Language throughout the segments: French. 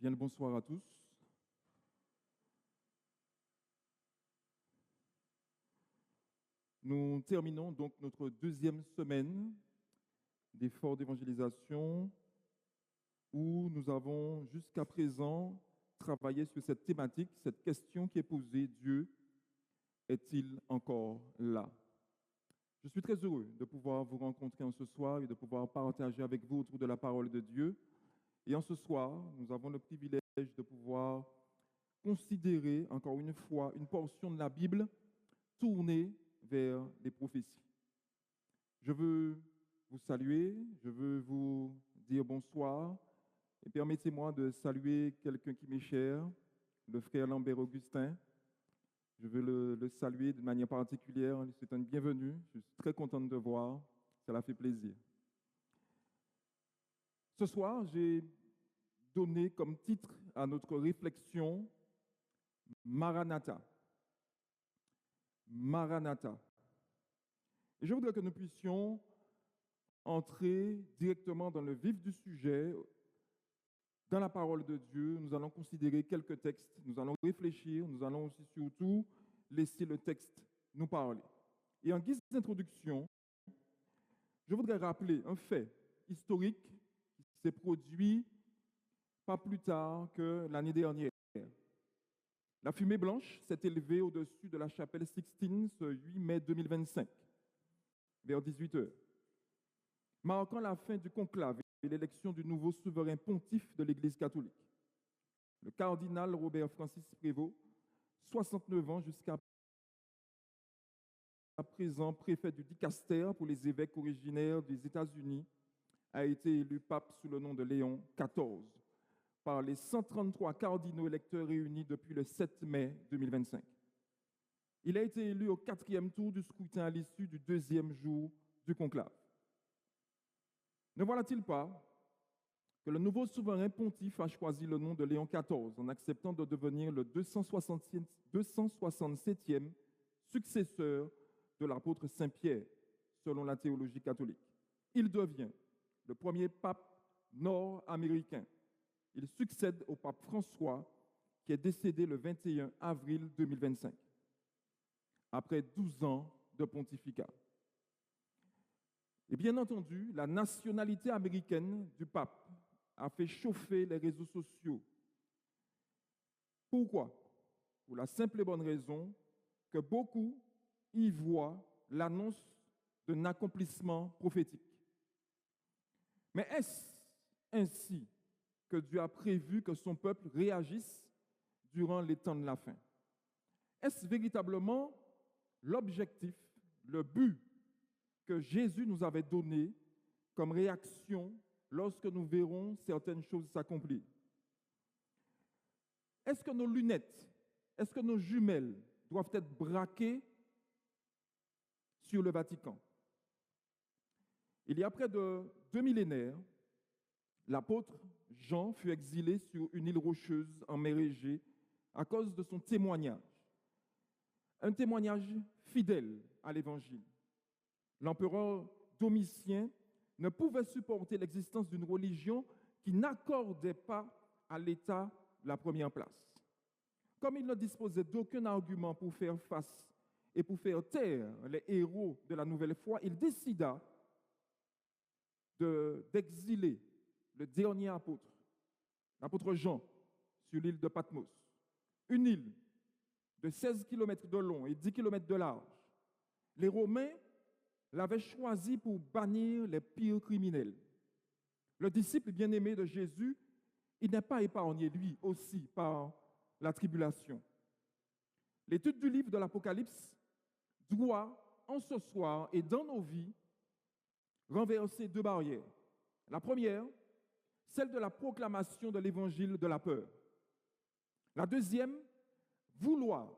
Bien le bonsoir à tous. Nous terminons donc notre deuxième semaine d'efforts d'évangélisation où nous avons jusqu'à présent travaillé sur cette thématique, cette question qui est posée, Dieu est-il encore là? Je suis très heureux de pouvoir vous rencontrer en ce soir et de pouvoir partager avec vous autour de la parole de Dieu. Et en ce soir, nous avons le privilège de pouvoir considérer encore une fois une portion de la Bible tournée vers les prophéties. Je veux vous saluer, je veux vous dire bonsoir et permettez-moi de saluer quelqu'un qui m'est cher, le frère Lambert Augustin. Je veux le saluer de manière particulière, c'est un bienvenu, je suis très content de te voir, cela fait plaisir. Ce soir, j'ai donné comme titre à notre réflexion Maranatha. Maranatha. Et je voudrais que nous puissions entrer directement dans le vif du sujet, dans la parole de Dieu. Nous allons considérer quelques textes, nous allons réfléchir, nous allons aussi surtout laisser le texte nous parler. Et en guise d'introduction, je voudrais rappeler un fait historique qui s'est produit pas plus tard que l'année dernière. La fumée blanche s'est élevée au-dessus de la chapelle Sixtine ce 8 mai 2025, vers 18 h, marquant la fin du conclave et l'élection du nouveau souverain pontife de l'Église catholique, le cardinal Robert Francis Prévost, 69 ans jusqu'à présent préfet du Dicaster pour les évêques originaires des États-Unis, a été élu pape sous le nom de Léon XIV par les 133 cardinaux électeurs réunis depuis le 7 mai 2025. Il a été élu au 4e tour du scrutin à l'issue du 2e jour du conclave. Ne voilà-t-il pas que le nouveau souverain pontife a choisi le nom de Léon XIV en acceptant de devenir le 267e successeur de l'apôtre Saint-Pierre, selon la théologie catholique. Il devient le premier pape nord-américain. Il succède au pape François, qui est décédé le 21 avril 2025, après 12 ans de pontificat. Et bien entendu, la nationalité américaine du pape a fait chauffer les réseaux sociaux. Pourquoi? Pour la simple et bonne raison que beaucoup y voient l'annonce d'un accomplissement prophétique. Mais est-ce ainsi que Dieu a prévu que son peuple réagisse durant les temps de la fin? Est-ce véritablement l'objectif, le but que Jésus nous avait donné comme réaction lorsque nous verrons certaines choses s'accomplir? Est-ce que nos lunettes, est-ce que nos jumelles doivent être braquées sur le Vatican? Il y a près de 2 millénaires, l'apôtre Jean fut exilé sur une île rocheuse en mer Égée à cause de son témoignage. Un témoignage fidèle à l'Évangile. L'empereur Domitien ne pouvait supporter l'existence d'une religion qui n'accordait pas à l'État la première place. Comme il ne disposait d'aucun argument pour faire face et pour faire taire les héros de la nouvelle foi, il décida d'exiler le dernier apôtre, l'apôtre Jean, sur l'île de Patmos. Une île de 16 km de long et 10 km de large. Les Romains l'avaient choisi pour bannir les pires criminels. Le disciple bien-aimé de Jésus, il n'est pas épargné, lui aussi, par la tribulation. L'étude du livre de l'Apocalypse doit, en ce soir et dans nos vies, renverser 2 barrières. La première, celle de la proclamation de l'évangile de la peur. La deuxième, vouloir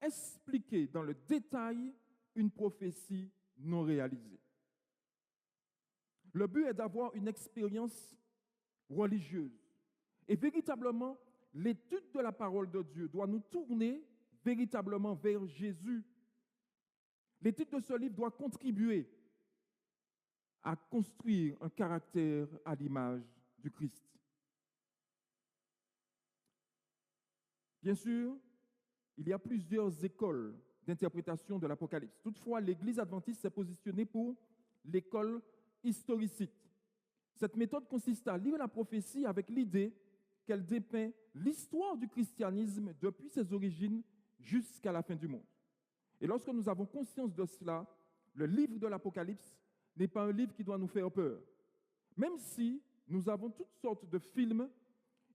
expliquer dans le détail une prophétie non réalisée. Le but est d'avoir une expérience religieuse. Et véritablement, l'étude de la parole de Dieu doit nous tourner véritablement vers Jésus. L'étude de ce livre doit contribuer à construire un caractère à l'image du Christ. Bien sûr, il y a plusieurs écoles d'interprétation de l'Apocalypse. Toutefois, l'Église adventiste s'est positionnée pour l'école historiciste. Cette méthode consiste à lire la prophétie avec l'idée qu'elle dépeint l'histoire du christianisme depuis ses origines jusqu'à la fin du monde. Et lorsque nous avons conscience de cela, le livre de l'Apocalypse n'est pas un livre qui doit nous faire peur. Même si nous avons toutes sortes de films,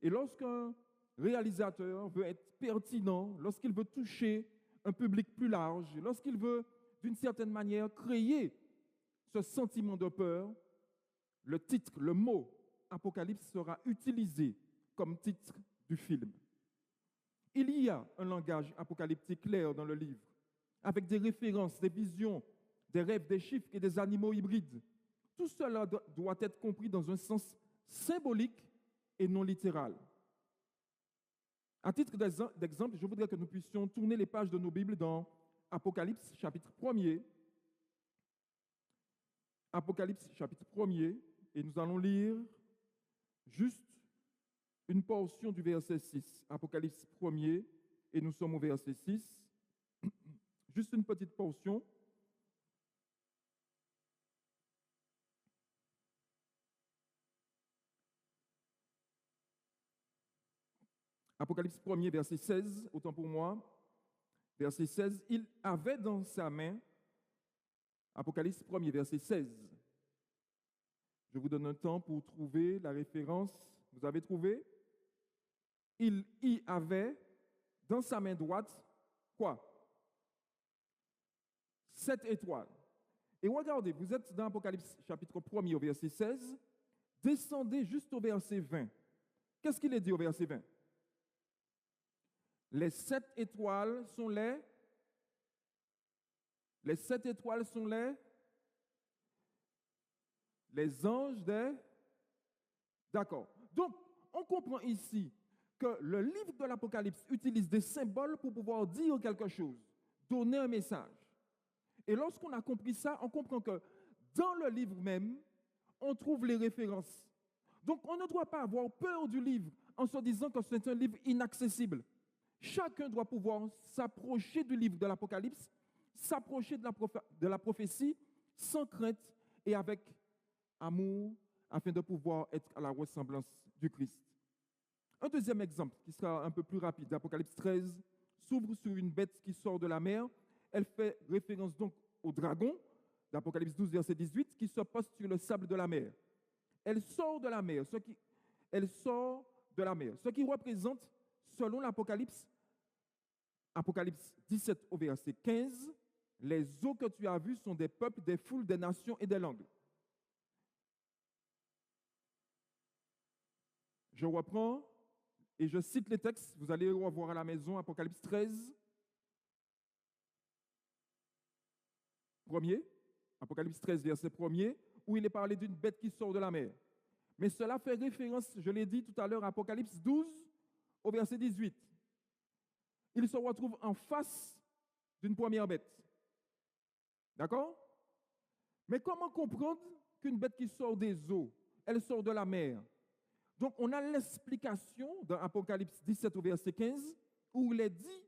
et lorsqu'un réalisateur veut être pertinent, lorsqu'il veut toucher un public plus large, lorsqu'il veut d'une certaine manière créer ce sentiment de peur, le titre, le mot Apocalypse sera utilisé comme titre du film. Il y a un langage apocalyptique clair dans le livre, avec des références, des visions, des rêves, des chiffres et des animaux hybrides. Tout cela doit être compris dans un sens symbolique et non littéral. À titre d'exemple, je voudrais que nous puissions tourner les pages de nos Bibles dans Apocalypse chapitre 1er. Apocalypse chapitre 1er, et nous allons lire juste une portion du verset 6. Apocalypse 1er, et nous sommes au verset 6. Juste une petite portion. Apocalypse 1er, verset 16, autant pour moi. Verset 16, il avait dans sa main, Apocalypse 1er, verset 16. Je vous donne un temps pour trouver la référence. Vous avez trouvé? Il y avait dans sa main droite, quoi? 7 étoiles. Et regardez, vous êtes dans Apocalypse chapitre 1er au verset 16. Descendez juste au verset 20. Qu'est-ce qu'il est dit au verset 20? Les 7 étoiles sont les 7 étoiles sont les anges des... D'accord. Donc, on comprend ici que le livre de l'Apocalypse utilise des symboles pour pouvoir dire quelque chose, donner un message. Et lorsqu'on a compris ça, on comprend que dans le livre même, on trouve les références. Donc, on ne doit pas avoir peur du livre en se disant que c'est un livre inaccessible. Chacun doit pouvoir s'approcher du livre de l'Apocalypse, s'approcher de la prophétie sans crainte et avec amour, afin de pouvoir être à la ressemblance du Christ. Un deuxième exemple, qui sera un peu plus rapide, Apocalypse 13, s'ouvre sur une bête qui sort de la mer. Elle fait référence donc au dragon, d'Apocalypse 12, verset 18, qui se poste sur le sable de la mer. Elle sort de la mer, ce qui représente, selon l'Apocalypse, Apocalypse 17 au verset 15, les eaux que tu as vues sont des peuples, des foules, des nations et des langues. Je reprends et je cite les textes. Vous allez revoir à la maison Apocalypse 13. Premier, Apocalypse 13, verset 1er, où il est parlé d'une bête qui sort de la mer. Mais cela fait référence, je l'ai dit tout à l'heure, à Apocalypse 12, au verset 18. Il se retrouve en face d'une première bête. D'accord? Mais comment comprendre qu'une bête qui sort des eaux, elle sort de la mer? Donc, on a l'explication dans Apocalypse 17 au verset 15, où il est dit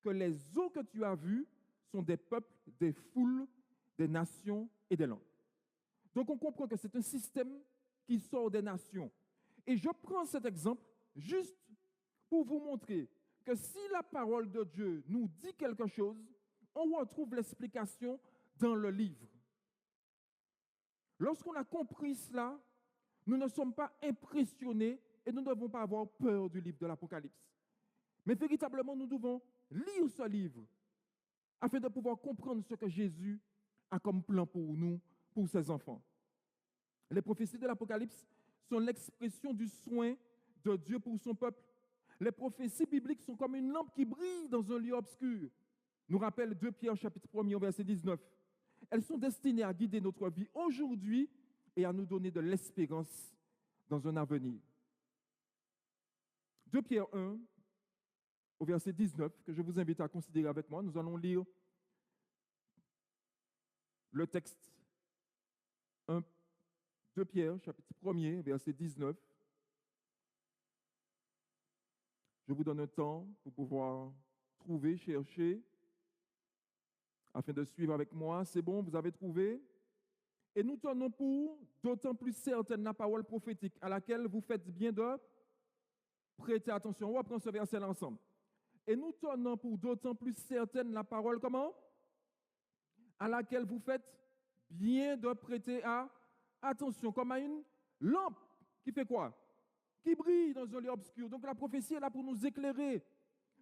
que les eaux que tu as vues sont des peuples, des foules, des nations et des langues. Donc, on comprend que c'est un système qui sort des nations. Et je prends cet exemple juste pour vous montrer que si la parole de Dieu nous dit quelque chose, on retrouve l'explication dans le livre. Lorsqu'on a compris cela, nous ne sommes pas impressionnés et nous ne devons pas avoir peur du livre de l'Apocalypse. Mais véritablement, nous devons lire ce livre afin de pouvoir comprendre ce que Jésus a comme plan pour nous, pour ses enfants. Les prophéties de l'Apocalypse sont l'expression du soin de Dieu pour son peuple. Les prophéties bibliques sont comme une lampe qui brille dans un lieu obscur. Nous rappelle 2 Pierre chapitre 1er verset 19. Elles sont destinées à guider notre vie aujourd'hui et à nous donner de l'espérance dans un avenir. 2 Pierre 1, au verset 19, que je vous invite à considérer avec moi. Nous allons lire le texte 2 Pierre, chapitre 1er, verset 19. Je vous donne un temps pour pouvoir trouver, chercher, afin de suivre avec moi. C'est bon, vous avez trouvé? Et nous tenons pour d'autant plus certaine la parole prophétique à laquelle vous faites bien de prêter attention. On va prendre ce verset ensemble. Et nous tenons pour d'autant plus certaine la parole, comment? À laquelle vous faites bien de prêter attention, comme à une lampe qui fait quoi? Qui brille dans un lieu obscur. Donc la prophétie est là pour nous éclairer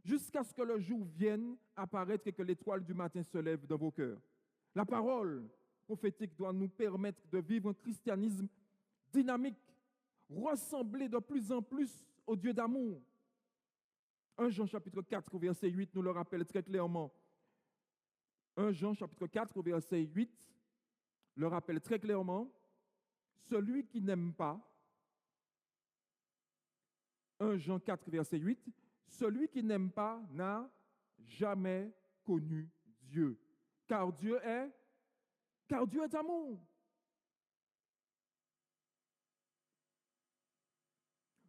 jusqu'à ce que le jour vienne apparaître et que l'étoile du matin se lève dans vos cœurs. La parole prophétique doit nous permettre de vivre un christianisme dynamique, ressembler de plus en plus au Dieu d'amour. 1 Jean chapitre 4 verset 8 nous le rappelle très clairement. 1 Jean chapitre 4 verset 8 le rappelle très clairement. Celui qui n'aime pas, 1 Jean 4 verset 8, celui qui n'aime pas n'a jamais connu Dieu. Car Dieu est amour.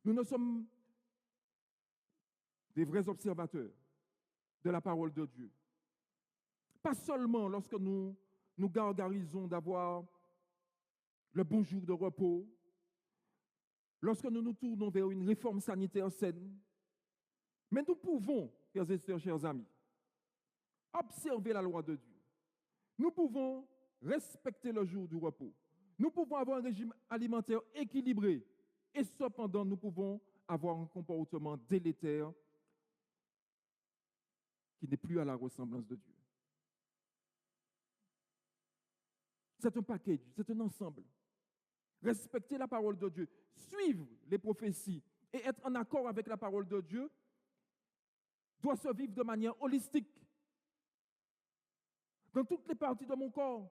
Nous ne sommes des vrais observateurs de la parole de Dieu. Pas seulement lorsque nous nous gargarisons d'avoir le bon jour de repos, lorsque nous nous tournons vers une réforme sanitaire saine, mais nous pouvons, frères et sœurs, chers amis, observer la loi de Dieu. Nous pouvons respecter le jour du repos. Nous pouvons avoir un régime alimentaire équilibré et cependant nous pouvons avoir un comportement délétère qui n'est plus à la ressemblance de Dieu. C'est un package, c'est un ensemble. Respecter la parole de Dieu, suivre les prophéties et être en accord avec la parole de Dieu doit se vivre de manière holistique. Dans toutes les parties de mon corps.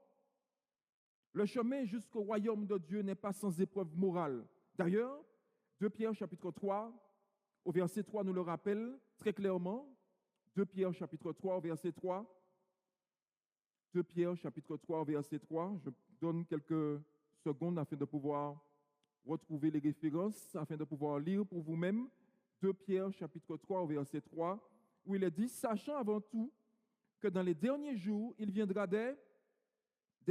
Le chemin jusqu'au royaume de Dieu n'est pas sans épreuve morale. D'ailleurs, 2 Pierre chapitre 3, au verset 3 nous le rappelle très clairement. 2 Pierre chapitre 3, au verset 3. 2 Pierre chapitre 3, au verset 3. Je donne quelques secondes afin de pouvoir retrouver les références, afin de pouvoir lire pour vous-même. 2 Pierre chapitre 3, au verset 3, où il est dit, sachant avant tout que dans les derniers jours, il viendra des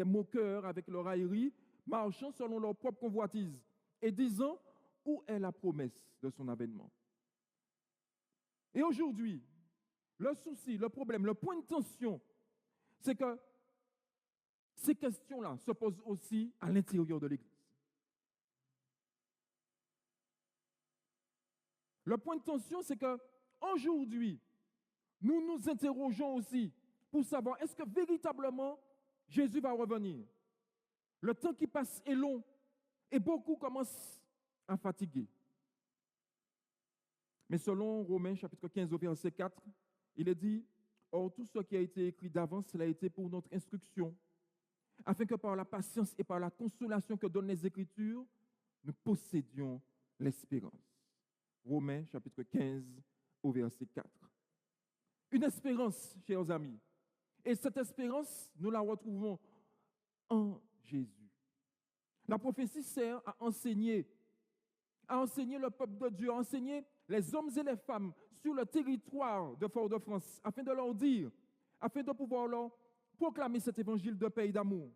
moqueurs avec leur raillerie, marchant selon leur propre convoitise, et disant, où est la promesse de son avènement? Et aujourd'hui, le souci, le problème, le point de tension, c'est que ces questions-là se posent aussi à l'intérieur de l'Église. Le point de tension, c'est qu'aujourd'hui, nous nous interrogeons aussi pour savoir est-ce que véritablement Jésus va revenir. Le temps qui passe est long et beaucoup commencent à fatiguer. Mais selon Romains chapitre 15 au verset 4, il est dit, or tout ce qui a été écrit d'avance, cela a été pour notre instruction, afin que par la patience et par la consolation que donnent les Écritures, nous possédions l'espérance. Romains chapitre 15 au verset 4. Une espérance, chers amis. Et cette espérance, nous la retrouvons en Jésus. La prophétie sert à enseigner le peuple de Dieu, à enseigner les hommes et les femmes sur le territoire de Fort-de-France, afin de leur dire, afin de pouvoir leur proclamer cet évangile de paix et d'amour,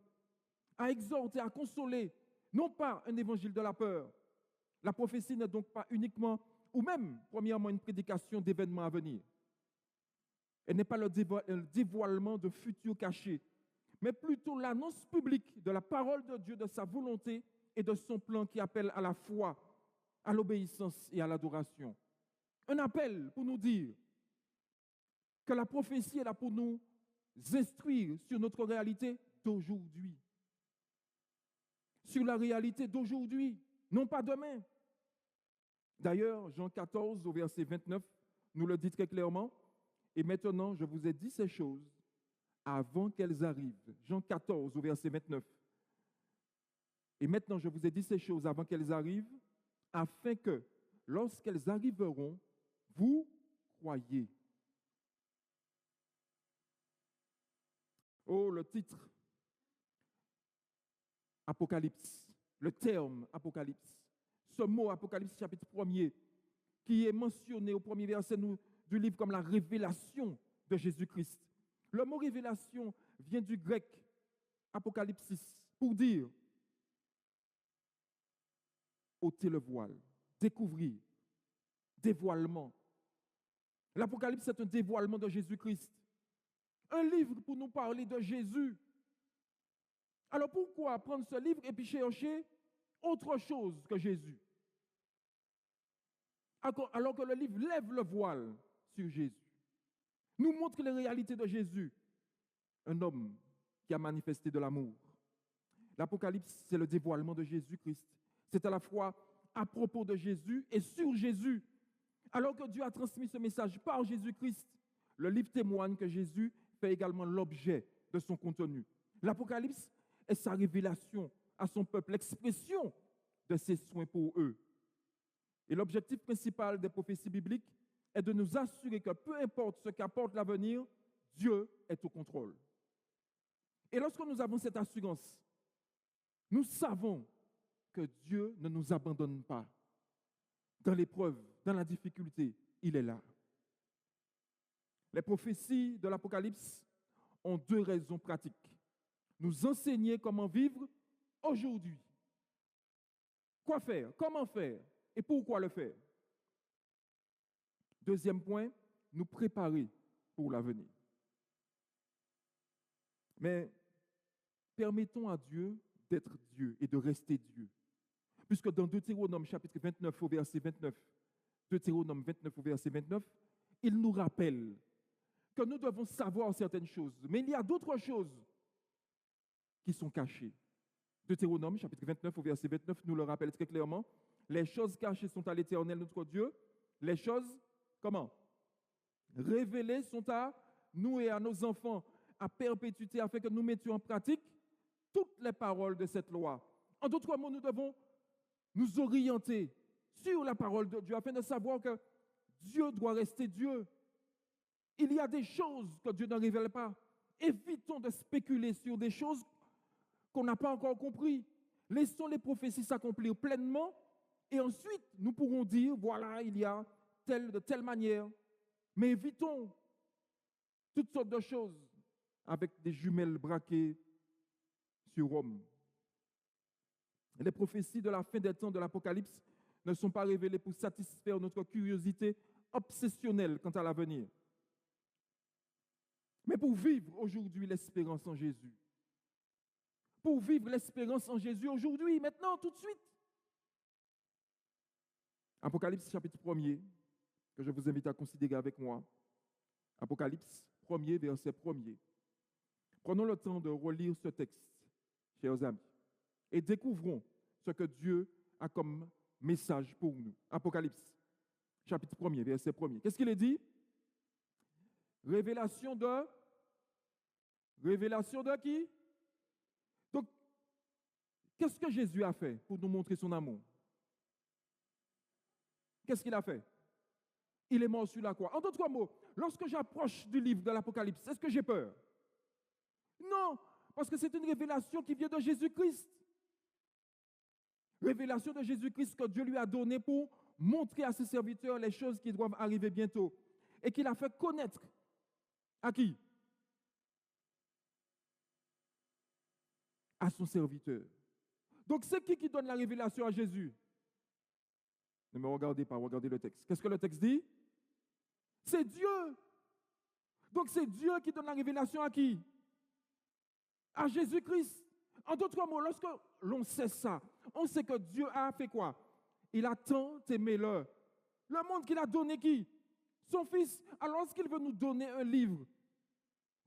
à exhorter, à consoler, non pas un évangile de la peur. La prophétie n'est donc pas uniquement, ou même, premièrement, une prédication d'événements à venir. Elle n'est pas le dévoilement de futurs cachés, mais plutôt l'annonce publique de la parole de Dieu, de sa volonté et de son plan qui appelle à la foi, à l'obéissance et à l'adoration. Un appel pour nous dire que la prophétie est là pour nous instruire sur notre réalité d'aujourd'hui. Sur la réalité d'aujourd'hui, non pas demain. D'ailleurs, Jean 14, au verset 29, nous le dit très clairement. Et maintenant, je vous ai dit ces choses avant qu'elles arrivent. Jean 14, au verset 29. Et maintenant, je vous ai dit ces choses avant qu'elles arrivent, afin que, lorsqu'elles arriveront, vous croyez. Oh, le titre, Apocalypse, le terme Apocalypse. Ce mot, Apocalypse chapitre 1er, qui est mentionné au premier verset du livre comme la révélation de Jésus-Christ. Le mot révélation vient du grec apocalypsis pour dire ôter le voile, découvrir, dévoilement. L'Apocalypse, c'est un dévoilement de Jésus-Christ. Un livre pour nous parler de Jésus. Alors pourquoi prendre ce livre et puis chercher autre chose que Jésus? Alors que le livre lève le voile sur Jésus, nous montre les réalités de Jésus, un homme qui a manifesté de l'amour. L'Apocalypse, c'est le dévoilement de Jésus-Christ. C'est à la fois à propos de Jésus et sur Jésus. Alors que Dieu a transmis ce message par Jésus-Christ, le livre témoigne que Jésus fait également l'objet de son contenu. L'Apocalypse est sa révélation à son peuple, l'expression de ses soins pour eux. Et l'objectif principal des prophéties bibliques est de nous assurer que peu importe ce qu'apporte l'avenir, Dieu est au contrôle. Et lorsque nous avons cette assurance, nous savons que Dieu ne nous abandonne pas. Dans l'épreuve, dans la difficulté, il est là. Les prophéties de l'Apocalypse ont deux raisons pratiques. Nous enseigner comment vivre aujourd'hui. Quoi faire? Comment faire? Et pourquoi le faire? Deuxième point, nous préparer pour l'avenir. Mais permettons à Dieu d'être Dieu et de rester Dieu. Puisque dans Deutéronome chapitre 29 au verset 29, Deutéronome 29 au verset 29, il nous rappelle que nous devons savoir certaines choses, mais il y a d'autres choses qui sont cachées. Deutéronome chapitre 29 au verset 29 nous le rappelle très clairement. Les choses cachées sont à l'Éternel notre Dieu. Les choses, comment? Révélées sont à nous et à nos enfants à perpétuité afin que nous mettions en pratique toutes les paroles de cette loi. En d'autres mots, nous devons nous orienter sur la parole de Dieu afin de savoir que Dieu doit rester Dieu. Il y a des choses que Dieu ne révèle pas. Évitons de spéculer sur des choses qu'on n'a pas encore compris. Laissons les prophéties s'accomplir pleinement et ensuite nous pourrons dire, voilà, il y a de telle manière. Mais évitons toutes sortes de choses avec des jumelles braquées sur Rome. Les prophéties de la fin des temps de l'Apocalypse ne sont pas révélées pour satisfaire notre curiosité obsessionnelle quant à l'avenir, mais pour vivre aujourd'hui l'espérance en Jésus. Pour vivre l'espérance en Jésus aujourd'hui, maintenant, tout de suite. Apocalypse chapitre 1er, que je vous invite à considérer avec moi. Apocalypse 1er, verset 1er. Prenons le temps de relire ce texte, chers amis, et découvrons ce que Dieu a comme message pour nous. Apocalypse, chapitre 1er, verset 1er. Qu'est-ce qu'il est dit? Révélation de qui? Donc, qu'est-ce que Jésus a fait pour nous montrer son amour? Qu'est-ce qu'il a fait? Il est mort sur la croix. En d'autres mots, lorsque j'approche du livre de l'Apocalypse, est-ce que j'ai peur? Non, parce que c'est une révélation qui vient de Jésus-Christ. Révélation de Jésus-Christ que Dieu lui a donnée pour montrer à ses serviteurs les choses qui doivent arriver bientôt. Et qu'il a fait connaître à qui? À son serviteur. Donc c'est qui donne la révélation à Jésus? Ne me regardez pas, regardez le texte. Qu'est-ce que le texte dit? C'est Dieu. Donc c'est Dieu qui donne la révélation à qui? À Jésus-Christ. En d'autres mots, lorsque l'on sait ça, on sait que Dieu a fait quoi? Il a tant aimé le monde qu'il a donné qui? Son Fils. Alors lorsqu'il veut nous donner un livre,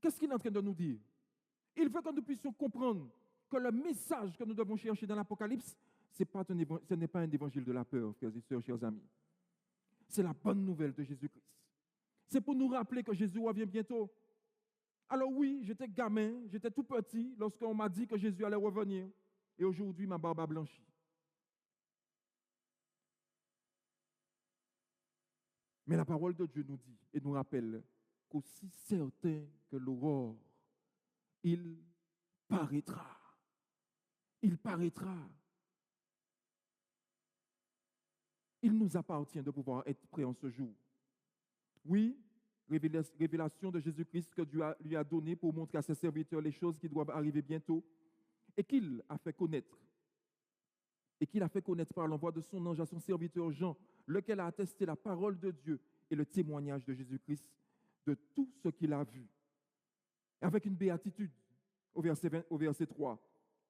qu'est-ce qu'il est en train de nous dire? Il veut que nous puissions comprendre que le message que nous devons chercher dans l'Apocalypse, ce n'est pas un évangile de la peur, frères et sœurs, chers amis. C'est la bonne nouvelle de Jésus-Christ. C'est pour nous rappeler que Jésus revient bientôt. Alors oui, j'étais gamin, j'étais tout petit lorsqu'on m'a dit que Jésus allait revenir. Et aujourd'hui, ma barbe a blanchi. Mais la parole de Dieu nous dit et nous rappelle qu'aussi certain que l'aurore, il paraîtra. Il paraîtra. Il nous nous appartient de pouvoir être prêts en ce jour. Oui, révélation de Jésus-Christ que Dieu lui a donnée pour montrer à ses serviteurs les choses qui doivent arriver bientôt et qu'il a fait connaître. Et qu'il a fait connaître par l'envoi de son ange à son serviteur Jean, lequel a attesté la parole de Dieu et le témoignage de Jésus-Christ de tout ce qu'il a vu. Avec une béatitude, au verset 3.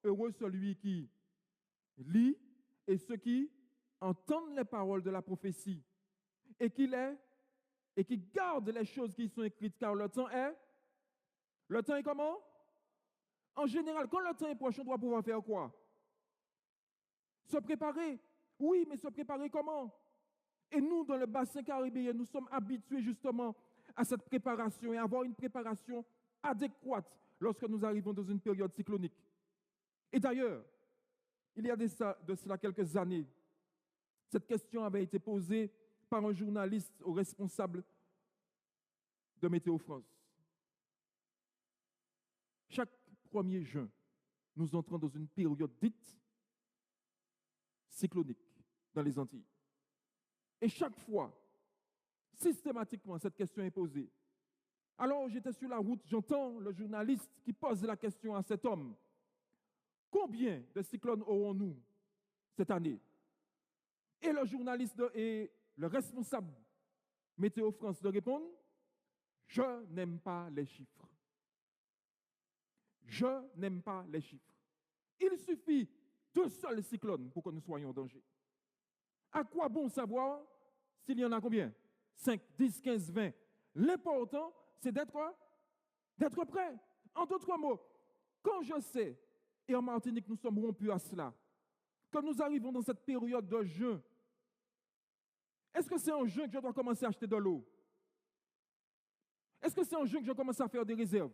Heureux celui qui lit et ceux qui entendent les paroles de la prophétie et qui gardent les choses qui sont écrites, car le temps est. Le temps est comment? En général, quand le temps est proche, on doit pouvoir faire quoi? Se préparer. Oui, mais se préparer comment? Et nous, dans le bassin caribéen, nous sommes habitués justement à cette préparation et à avoir une préparation adéquate lorsque nous arrivons dans une période cyclonique. Et d'ailleurs, il y a de cela quelques années, cette question avait été posée par un journaliste au responsable de Météo France. Chaque 1er juin, nous entrons dans une période dite cyclonique dans les Antilles. Et chaque fois, systématiquement, cette question est posée. Alors, j'étais sur la route, j'entends le journaliste qui pose la question à cet homme. Combien de cyclones aurons-nous cette année? Et le journaliste et le responsable Météo France de répondre, je n'aime pas les chiffres. Je n'aime pas les chiffres. Il suffit d'un seul cyclone pour que nous soyons en danger. À quoi bon savoir s'il y en a combien? 5, 10, 15, 20. L'important, c'est d'être prêt. En d'autres mots, quand je sais, et en Martinique, nous sommes rompus à cela, que nous arrivons dans cette période de jeûne, est-ce que c'est en jeûne que je dois commencer à acheter de l'eau? Est-ce que c'est en jeûne que je commence à faire des réserves?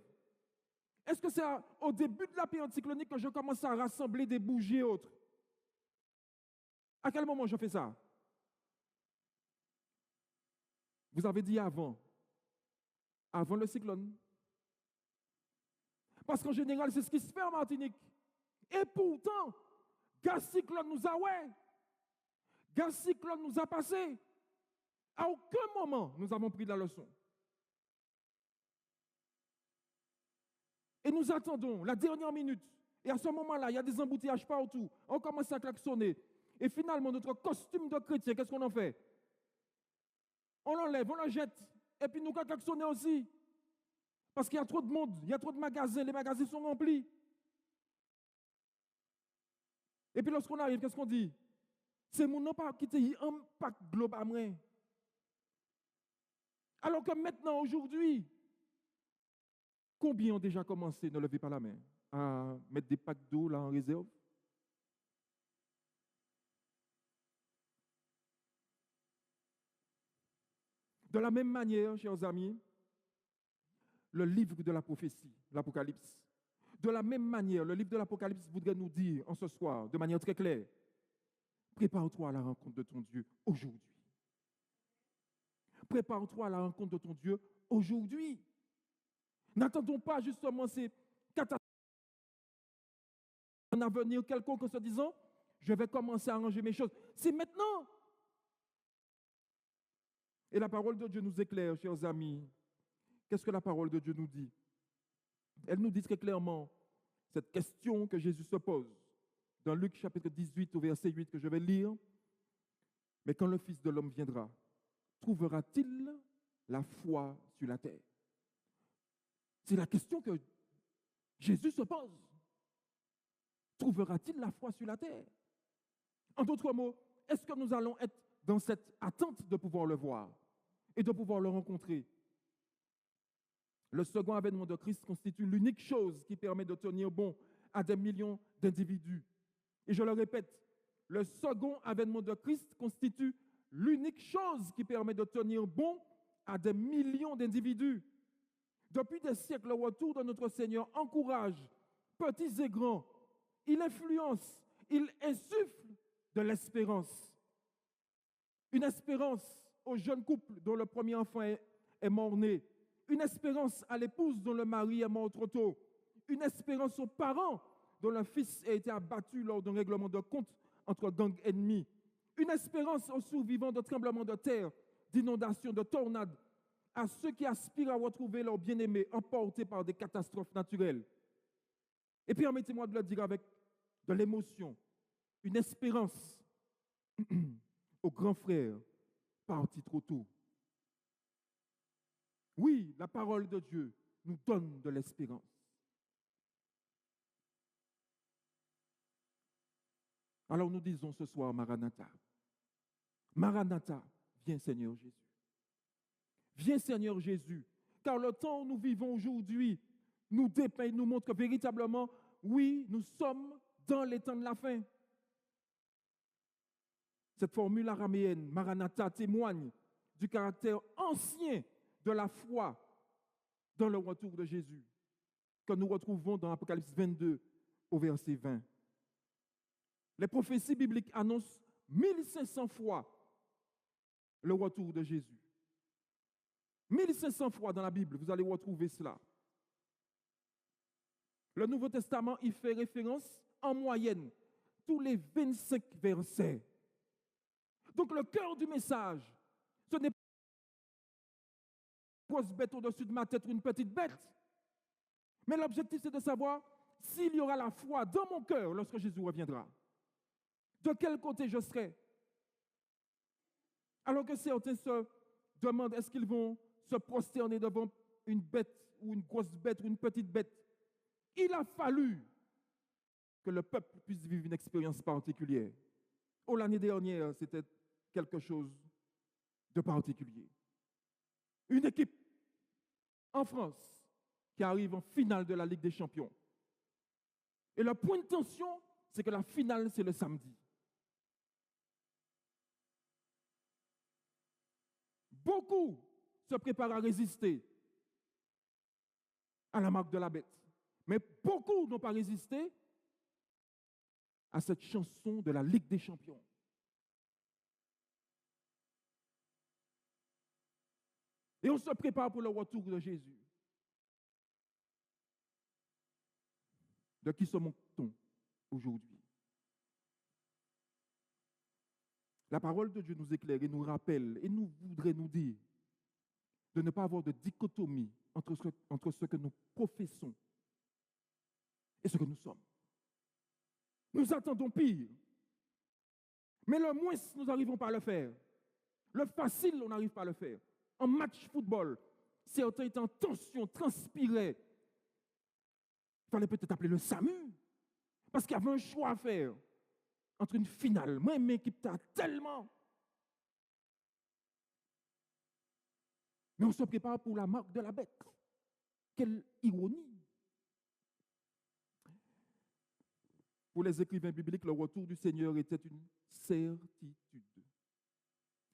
Est-ce que c'est au début de la période cyclonique que je commence à rassembler des bougies et autres? À quel moment je fais ça? Vous avez dit avant le cyclone. Parce qu'en général, c'est ce qui se fait en Martinique. Et pourtant, gaz cyclone nous a gaz cyclone nous a passé. À aucun moment, nous avons pris la leçon. Et nous attendons la dernière minute. Et à ce moment-là, il y a des embouteillages partout. On commence à klaxonner. Et finalement, notre costume de chrétien, qu'est-ce qu'on en fait? On l'enlève, on le jette. Et puis nous klaxonner aussi. Parce qu'il y a trop de monde, il y a trop de magasins, les magasins sont remplis. Et puis lorsqu'on arrive, qu'est-ce qu'on dit? C'est mon nom pas quitter un impact global. Alors que maintenant, aujourd'hui, combien ont déjà commencé, ne levez pas la main, à mettre des packs d'eau là en réserve? De la même manière, chers amis, le livre de la prophétie, l'Apocalypse. De la même manière, le livre de l'Apocalypse voudrait nous dire en ce soir, de manière très claire, prépare-toi à la rencontre de ton Dieu aujourd'hui. Prépare-toi à la rencontre de ton Dieu aujourd'hui. N'attendons pas justement ces catastrophes, un avenir quelconque en se disant, je vais commencer à arranger mes choses. C'est maintenant. Et la parole de Dieu nous éclaire, chers amis. Qu'est-ce que la parole de Dieu nous dit? Elle nous dit très clairement cette question que Jésus se pose dans Luc chapitre 18 au verset 8 que je vais lire. Mais quand le Fils de l'homme viendra, trouvera-t-il la foi sur la terre? C'est la question que Jésus se pose. Trouvera-t-il la foi sur la terre? En d'autres mots, est-ce que nous allons être dans cette attente de pouvoir le voir et de pouvoir le rencontrer? Le second avènement de Christ constitue l'unique chose qui permet de tenir bon à des millions d'individus. Et je le répète, le second avènement de Christ constitue l'unique chose qui permet de tenir bon à des millions d'individus. Depuis des siècles, le retour de notre Seigneur encourage petits et grands. Il influence, il insuffle de l'espérance. Une espérance au jeune couple dont le premier enfant est mort-né. Une espérance à l'épouse dont le mari est mort trop tôt. Une espérance aux parents dont le fils a été abattu lors d'un règlement de compte entre gangs ennemis. Une espérance aux survivants de tremblements de terre, d'inondations, de tornades, à ceux qui aspirent à retrouver leur bien-aimé emportés par des catastrophes naturelles. Et permettez-moi de le dire avec de l'émotion, une espérance aux grands frères partis trop tôt. Oui, la parole de Dieu nous donne de l'espérance. Alors nous disons ce soir, Maranatha. Maranatha, viens Seigneur Jésus. Viens Seigneur Jésus, car le temps où nous vivons aujourd'hui nous dépeint, nous montre que véritablement, oui, nous sommes dans les temps de la fin. Cette formule araméenne, Maranatha, témoigne du caractère ancien de la foi dans le retour de Jésus, que nous retrouvons dans Apocalypse 22 au verset 20. Les prophéties bibliques annoncent 1500 fois le retour de Jésus. 1500 fois dans la Bible, vous allez retrouver cela. Le Nouveau Testament y fait référence en moyenne tous les 25 versets. Donc le cœur du message, ce n'est pas une grosse bête au-dessus de ma tête ou une petite bête. Mais l'objectif, c'est de savoir s'il y aura la foi dans mon cœur lorsque Jésus reviendra. De quel côté je serai? Alors que certains se demandent, est-ce qu'ils vont se prosterner devant une bête ou une grosse bête ou une petite bête? Il a fallu que le peuple puisse vivre une expérience particulière. Oh, l'année dernière, c'était quelque chose de particulier. Une équipe en France qui arrive en finale de la Ligue des Champions. Et le point de tension, c'est que la finale, c'est le samedi. Beaucoup se préparent à résister à la marque de la bête. Mais beaucoup n'ont pas résisté à cette chanson de la Ligue des Champions. Et on se prépare pour le retour de Jésus. De qui se moque-t-on aujourd'hui? La parole de Dieu nous éclaire et nous rappelle et nous voudrait nous dire de ne pas avoir de dichotomie entre ce que nous professons et ce que nous sommes. Nous attendons pire, mais le moins nous n'arrivons pas à le faire. Le facile, on n'arrive pas à le faire. En match football, certains étaient en tension, transpiraient. Il fallait peut-être appeler le SAMU, parce qu'il y avait un choix à faire entre une finale. Moi, mes équipes t'a tellement. Mais on se prépare pour la marque de la bête. Quelle ironie! Pour les écrivains bibliques, le retour du Seigneur était une certitude.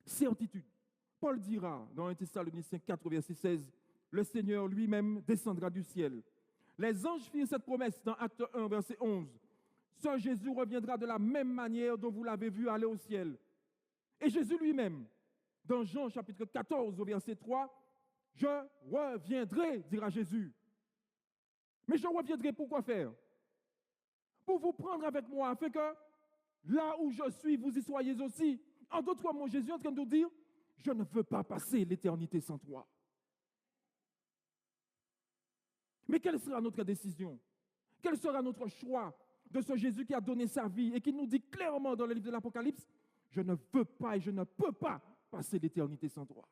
Certitude. Paul dira dans 1 Thessaloniciens 4, verset 16, le Seigneur lui-même descendra du ciel. Les anges firent cette promesse dans Acte 1, verset 11. Ce Jésus reviendra de la même manière dont vous l'avez vu aller au ciel. Et Jésus lui-même, dans Jean chapitre 14, au verset 3, je reviendrai, dira Jésus. Mais je reviendrai pour quoi faire? Pour vous prendre avec moi, afin que là où je suis, vous y soyez aussi. En d'autres mots, Jésus est en train de nous dire, je ne veux pas passer l'éternité sans toi. Mais quelle sera notre décision? Quel sera notre choix de ce Jésus qui a donné sa vie et qui nous dit clairement dans le livre de l'Apocalypse, je ne veux pas et je ne peux pas passer l'éternité sans toi.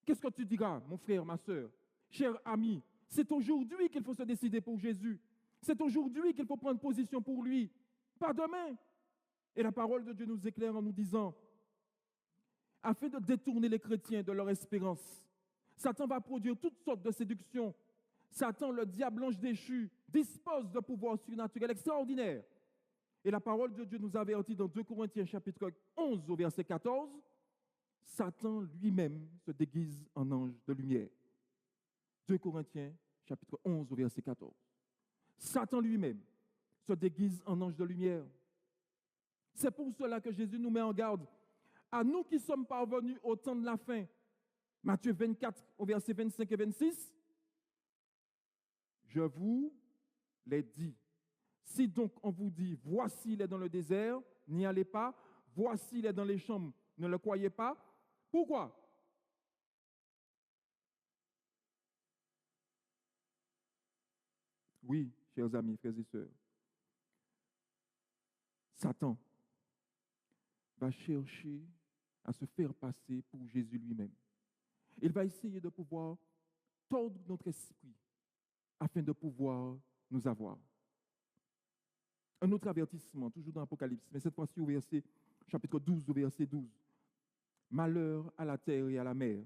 Qu'est-ce que tu diras, mon frère, ma soeur, cher ami? C'est aujourd'hui qu'il faut se décider pour Jésus. C'est aujourd'hui qu'il faut prendre position pour lui, pas demain. Et la parole de Dieu nous éclaire en nous disant, afin de détourner les chrétiens de leur espérance, Satan va produire toutes sortes de séductions. Satan, le diable ange déchu, dispose de pouvoirs surnaturels extraordinaires. Et la parole de Dieu nous avertit dans 2 Corinthiens chapitre 11 au verset 14, Satan lui-même se déguise en ange de lumière. 2 Corinthiens chapitre 11 au verset 14. Satan lui-même se déguise en ange de lumière. C'est pour cela que Jésus nous met en garde. À nous qui sommes parvenus au temps de la fin, Matthieu 24 au verset 25 et 26, je vous l'ai dit. Si donc on vous dit, voici il est dans le désert, n'y allez pas, voici, il est dans les chambres, ne le croyez pas. Pourquoi? Oui, chers amis, frères et sœurs, Satan va chercher à se faire passer pour Jésus lui-même. Il va essayer de pouvoir tordre notre esprit afin de pouvoir nous avoir. Un autre avertissement, toujours dans l'Apocalypse, mais cette fois-ci au verset, chapitre 12, au verset 12. Malheur à la terre et à la mer.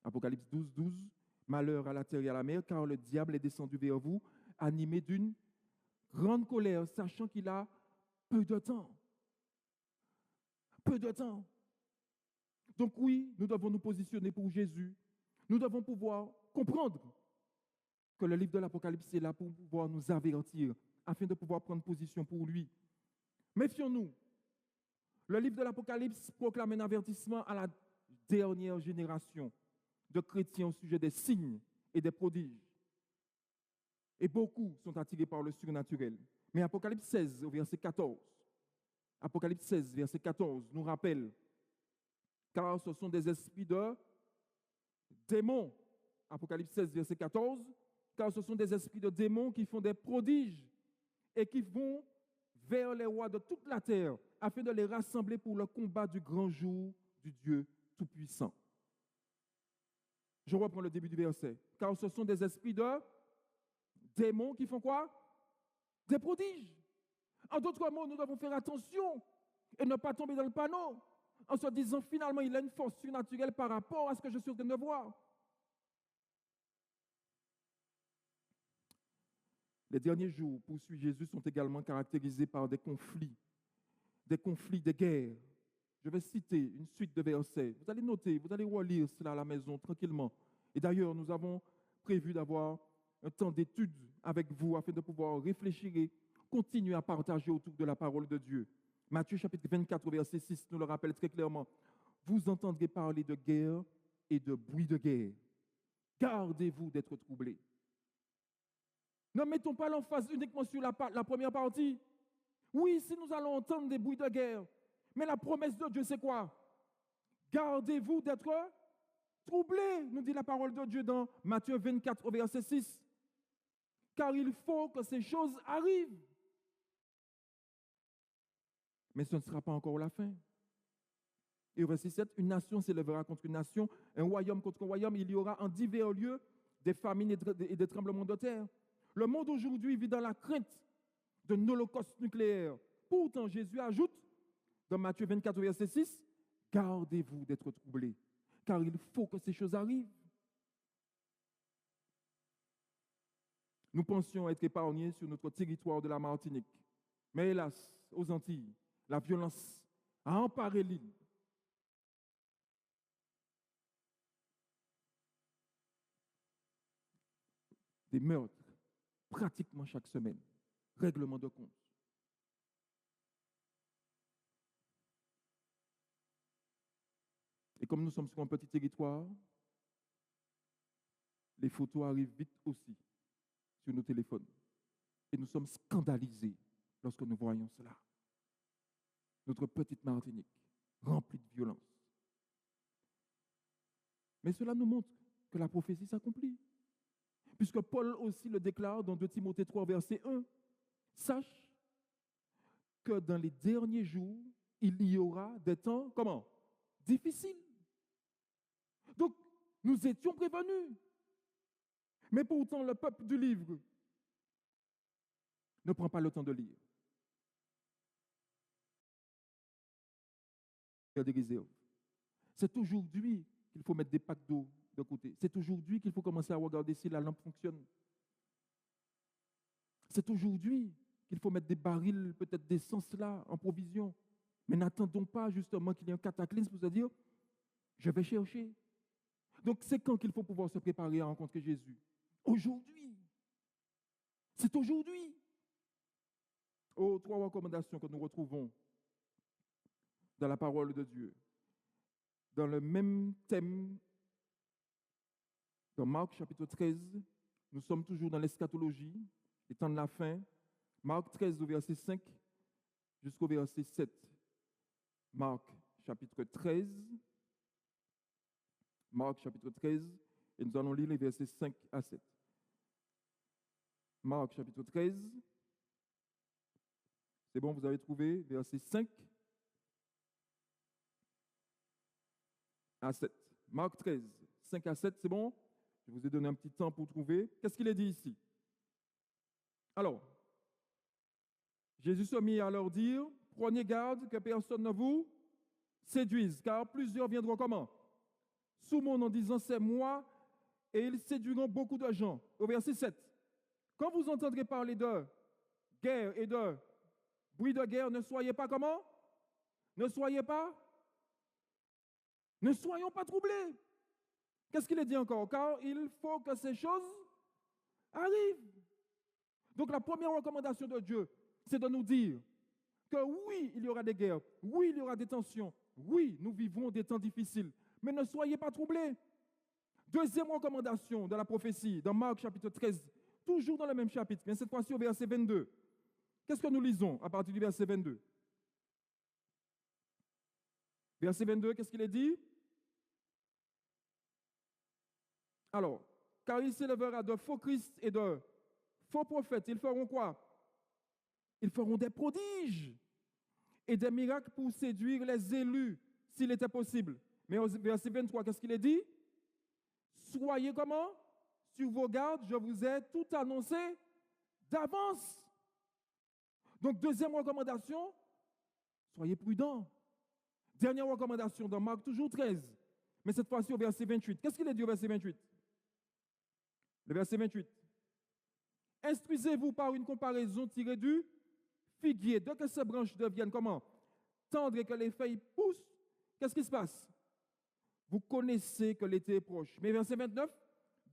Apocalypse 12, 12. Malheur à la terre et à la mer, car le diable est descendu vers vous, animé d'une grande colère, sachant qu'il a peu de temps. Peu de temps. Donc oui, nous devons nous positionner pour Jésus. Nous devons pouvoir comprendre que le livre de l'Apocalypse est là pour pouvoir nous avertir, afin de pouvoir prendre position pour lui. Méfions-nous. Le livre de l'Apocalypse proclame un avertissement à la dernière génération de chrétiens au sujet des signes et des prodiges. Et beaucoup sont attirés par le surnaturel. Mais Apocalypse 16, au verset 14, Apocalypse 16, verset 14, nous rappelle, car ce sont des esprits de démons. Apocalypse 16, verset 14, car ce sont des esprits de démons qui font des prodiges et qui vont vers les rois de toute la terre afin de les rassembler pour le combat du grand jour du Dieu Tout-Puissant. Je reprends le début du verset. Car ce sont des esprits de démons qui font quoi? Des prodiges. En d'autres mots, nous devons faire attention et ne pas tomber dans le panneau en se disant finalement il a une force surnaturelle par rapport à ce que je suis en train de voir. Les derniers jours, poursuit Jésus, sont également caractérisés par des conflits, des guerres. Je vais citer une suite de versets. Vous allez noter, vous allez relire cela à la maison tranquillement. Et d'ailleurs, nous avons prévu d'avoir un temps d'étude avec vous afin de pouvoir réfléchir et continuer à partager autour de la parole de Dieu. Matthieu chapitre 24, verset 6 nous le rappelle très clairement. Vous entendrez parler de guerre et de bruit de guerre. Gardez-vous d'être troublés. Ne mettons pas l'emphase uniquement sur la première partie. Oui, si nous allons entendre des bruits de guerre, mais la promesse de Dieu, c'est quoi? Gardez-vous d'être troublés, nous dit la parole de Dieu dans Matthieu 24, au verset 6. Car il faut que ces choses arrivent. Mais ce ne sera pas encore la fin. Et au verset 7, une nation s'élèvera contre une nation, un royaume contre un royaume. Il y aura en divers lieux des famines et des tremblements de terre. Le monde aujourd'hui vit dans la crainte d'un holocauste nucléaire. Pourtant, Jésus ajoute dans Matthieu 24, verset 6, gardez-vous d'être troublés, car il faut que ces choses arrivent. Nous pensions être épargnés sur notre territoire de la Martinique. Mais hélas, aux Antilles, la violence a emparé l'île. Des meurtres, pratiquement chaque semaine. Règlement de compte. Et comme nous sommes sur un petit territoire, les photos arrivent vite aussi sur nos téléphones. Et nous sommes scandalisés lorsque nous voyons cela. Notre petite Martinique, remplie de violence. Mais cela nous montre que la prophétie s'accomplit. Puisque Paul aussi le déclare dans 2 Timothée 3, verset 1. Sache que dans les derniers jours, il y aura des temps, comment? Difficiles. Donc, nous étions prévenus. Mais pourtant, le peuple du livre ne prend pas le temps de lire. Il y a des réserves. C'est aujourd'hui qu'il faut mettre des packs d'eau de côté. C'est aujourd'hui qu'il faut commencer à regarder si la lampe fonctionne. C'est aujourd'hui qu'il faut mettre des barils, peut-être d'essence là, en provision. Mais n'attendons pas justement qu'il y ait un cataclysme pour se dire, je vais chercher. Donc c'est quand qu'il faut pouvoir se préparer à rencontrer Jésus? Aujourd'hui. C'est aujourd'hui. Oh, 3 recommandations que nous retrouvons dans la parole de Dieu. Dans le même thème, dans Marc chapitre 13, nous sommes toujours dans l'eschatologie, les temps de la fin. Marc 13 au verset 5 jusqu'au verset 7. Marc chapitre 13. Marc chapitre 13, et nous allons lire les versets 5 à 7. Marc chapitre 13. C'est bon, vous avez trouvé versets 5 à 7. Marc 13, 5 à 7, c'est bon? Je vous ai donné un petit temps pour trouver. Qu'est-ce qu'il est dit ici? Alors, Jésus se mit à leur dire, prenez garde que personne ne vous séduise, car plusieurs viendront comment? Sous mon nom en disant c'est moi, et ils séduiront beaucoup de gens. Au verset 7. Quand vous entendrez parler de guerre et de bruit de guerre, ne soyez pas comment? Ne soyons pas troublés. Qu'est-ce qu'il est dit encore? Car il faut que ces choses arrivent. Donc la première recommandation de Dieu, c'est de nous dire que oui, il y aura des guerres, oui, il y aura des tensions, oui, nous vivons des temps difficiles, mais ne soyez pas troublés. Deuxième recommandation de la prophétie, dans Marc chapitre 13, toujours dans le même chapitre, mais cette fois-ci au verset 22. Qu'est-ce que nous lisons à partir du verset 22? Verset 22, qu'est-ce qu'il est dit? Alors, car il s'élèvera de faux Christ et de faux prophètes. Ils feront quoi? Ils feront des prodiges et des miracles pour séduire les élus, s'il était possible. Mais au verset 23, qu'est-ce qu'il est dit? Soyez comment? Sur vos gardes, je vous ai tout annoncé d'avance. Donc, deuxième recommandation, soyez prudents. Dernière recommandation dans Marc, toujours 13, mais cette fois-ci au verset 28. Qu'est-ce qu'il est dit au verset 28? Le verset 28. Instruisez-vous par une comparaison tirée du figuier. Dès que ces branches deviennent comment? Tendres et que les feuilles poussent, qu'est-ce qui se passe? Vous connaissez que l'été est proche. Mais verset 29,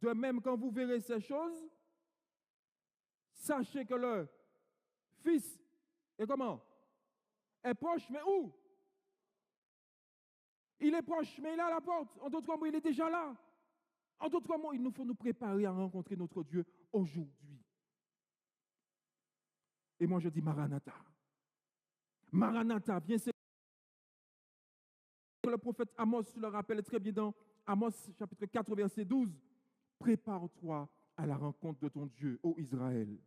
de même quand vous verrez ces choses, sachez que le Fils est comment? Est proche, mais où? Il est proche, mais il est à la porte. En d'autres mots, il est déjà là. En d'autres mots, il nous faut nous préparer à rencontrer notre Dieu aujourd'hui. Et moi, je dis Maranatha. Maranatha, viens. Le prophète Amos le rappelle très bien dans Amos chapitre 4, verset 12. Prépare-toi à la rencontre de ton Dieu, ô Israël.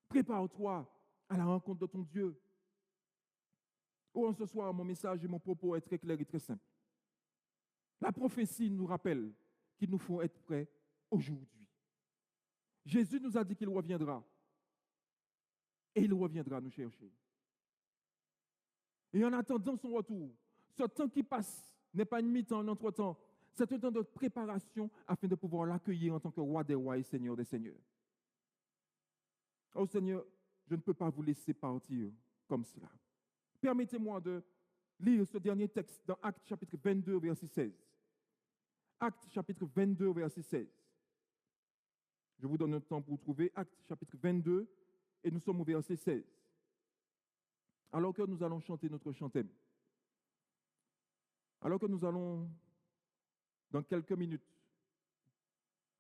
Prépare-toi à la rencontre de ton Dieu. Oh, ce soir, mon message et mon propos est très clair et très simple. La prophétie nous rappelle qu'il nous faut être prêts aujourd'hui. Jésus nous a dit qu'il reviendra. Et il reviendra nous chercher. Et en attendant son retour, ce temps qui passe n'est pas une mi-temps, un entre-temps. C'est un temps de préparation afin de pouvoir l'accueillir en tant que roi des rois et seigneur des seigneurs. Oh Seigneur, je ne peux pas vous laisser partir comme cela. Permettez-moi de lire ce dernier texte dans Actes chapitre 22, verset 16. Actes chapitre 22, verset 16. Je vous donne un temps pour trouver Actes chapitre 22 et nous sommes au verset 16. Alors que nous allons chanter notre chantème, alors que nous allons, dans quelques minutes,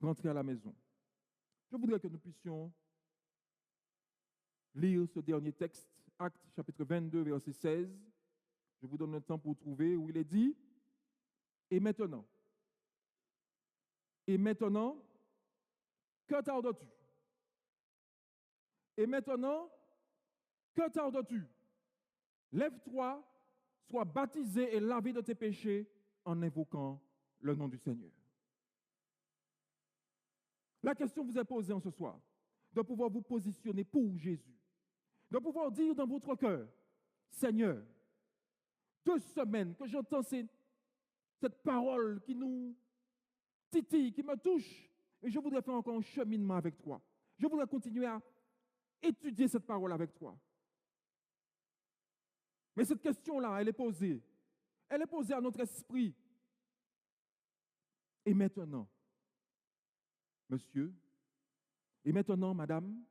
rentrer à la maison, je voudrais que nous puissions lire ce dernier texte, Actes chapitre 22, verset 16. Je vous donne un temps pour trouver où il est dit, et maintenant, que tardes-tu? Et maintenant, que tardes-tu? Lève-toi, sois baptisé et lavé de tes péchés en invoquant le nom du Seigneur. La question vous est posée en ce soir, de pouvoir vous positionner pour Jésus, de pouvoir dire dans votre cœur, Seigneur, 2 semaines que j'entends cette parole qui nous titille, qui me touche, et je voudrais faire encore un cheminement avec toi. Je voudrais continuer à étudier cette parole avec toi. Mais cette question-là, elle est posée. Elle est posée à notre esprit. Et maintenant, monsieur, et maintenant, madame,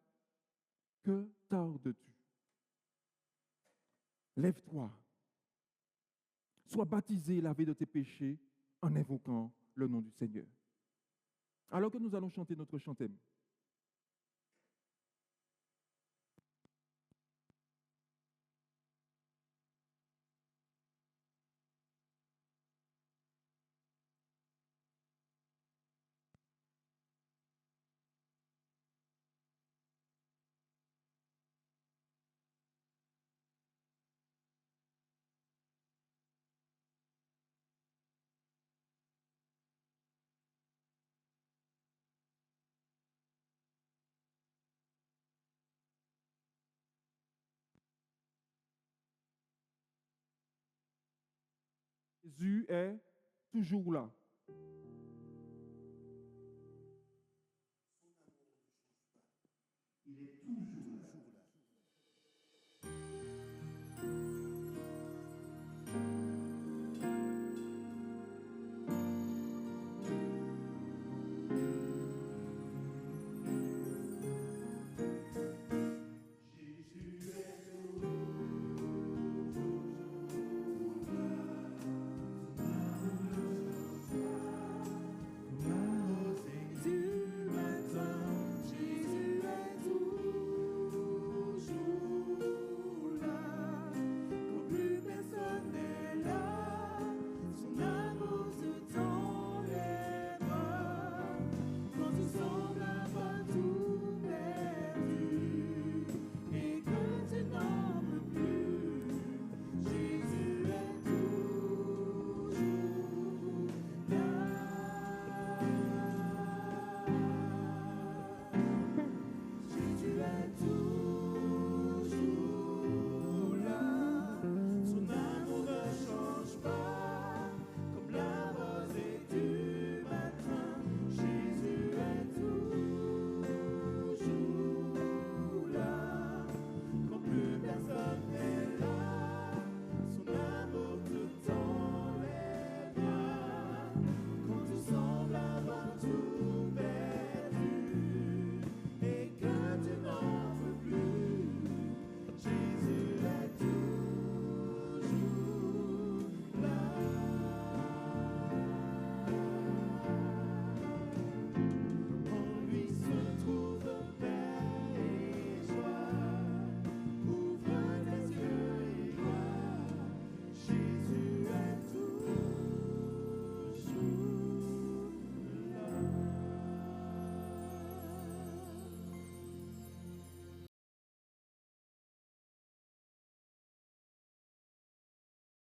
que tardes-tu? Lève-toi. Sois baptisé et lavé de tes péchés en invoquant le nom du Seigneur. Alors que nous allons chanter notre chantème, Jésus est toujours là.